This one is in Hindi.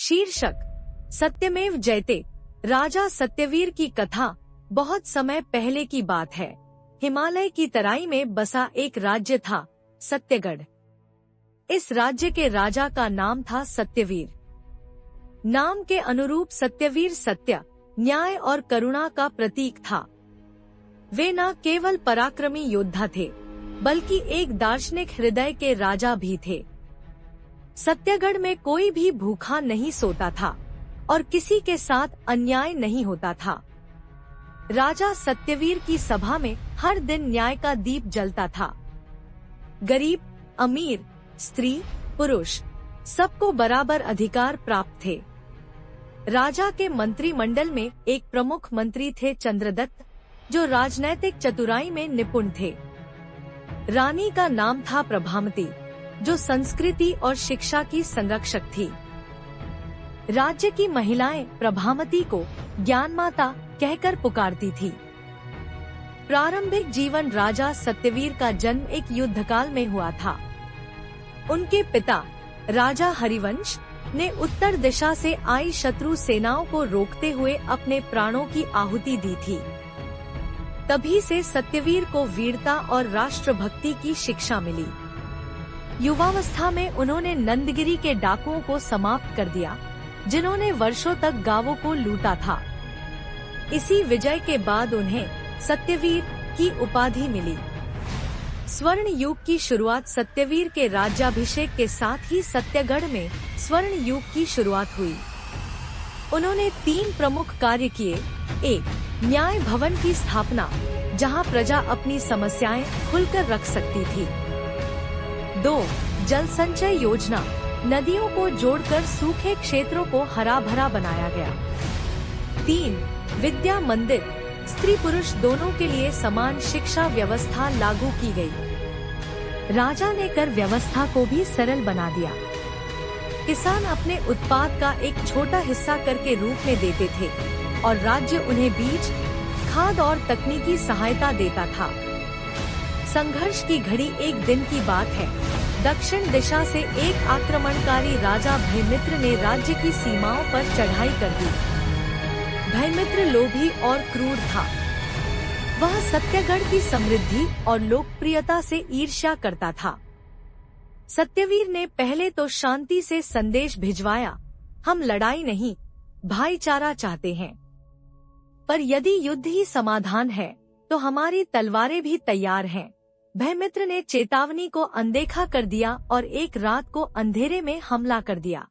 शीर्षक सत्यमेव जयते। राजा सत्यवीर की कथा बहुत समय पहले की बात है। हिमालय की तराई में बसा एक राज्य था, सत्यगढ़। इस राज्य के राजा का नाम था सत्यवीर। नाम के अनुरूप सत्यवीर सत्य, न्याय और करुणा का प्रतीक था। वे न केवल पराक्रमी योद्धा थे, बल्कि एक दार्शनिक हृदय के राजा भी थे। सत्यगढ़ में कोई भी भूखा नहीं सोता था और किसी के साथ अन्याय नहीं होता था। राजा सत्यवीर की सभा में हर दिन न्याय का दीप जलता था। गरीब, अमीर, स्त्री, पुरुष, सबको बराबर अधिकार प्राप्त थे। राजा के मंत्रिमंडल में एक प्रमुख मंत्री थे चंद्रदत्त, जो राजनैतिक चतुराई में निपुण थे। रानी का नाम था प्रभामती, जो संस्कृति और शिक्षा की संरक्षक थी। राज्य की महिलाएं प्रभामती को ज्ञान माता कहकर पुकारती थी। प्रारंभिक जीवन राजा सत्यवीर का जन्म एक युद्धकाल में हुआ था। उनके पिता राजा हरिवंश ने उत्तर दिशा से आई शत्रु सेनाओं को रोकते हुए अपने प्राणों की आहुति दी थी। तभी से सत्यवीर को वीरता और राष्ट्रभक्ति की शिक्षा मिली। युवावस्था में उन्होंने नंदगिरी के डाकुओं को समाप्त कर दिया, जिन्होंने वर्षों तक गांवों को लूटा था। इसी विजय के बाद उन्हें सत्यवीर की उपाधि मिली। स्वर्ण युग की शुरुआत सत्यवीर के राज्याभिषेक के साथ ही सत्यगढ़ में स्वर्ण युग की शुरुआत हुई। उन्होंने 3 प्रमुख कार्य किए। 1. न्याय भवन की स्थापना, जहां प्रजा अपनी समस्याएं खुलकर रख सकती थी। 2. जल संचय योजना, नदियों को जोड़कर सूखे क्षेत्रों को हरा भरा बनाया गया। 3. विद्या मंदिर, स्त्री पुरुष दोनों के लिए समान शिक्षा व्यवस्था लागू की गई। राजा ने कर व्यवस्था को भी सरल बना दिया। किसान अपने उत्पाद का एक छोटा हिस्सा कर के रूप में देते थे और राज्य उन्हें बीज, खाद और तकनीकी सहायता देता था। संघर्ष की घड़ी एक दिन की बात है। दक्षिण दिशा से एक आक्रमणकारी राजा भयमित्र ने राज्य की सीमाओं पर चढ़ाई कर दी। भयमित्र लोभी और क्रूर था। वह सत्यगढ़ की समृद्धि और लोकप्रियता से ईर्ष्या करता था। सत्यवीर ने पहले तो शांति से संदेश भिजवाया, हम लड़ाई नहीं, भाईचारा चाहते हैं। पर यदि युद्ध ही समाधान है, तो हमारी तलवारें भी तैयार हैं। भयमित्र ने चेतावनी को अनदेखा कर दिया और एक रात को अंधेरे में हमला कर दिया।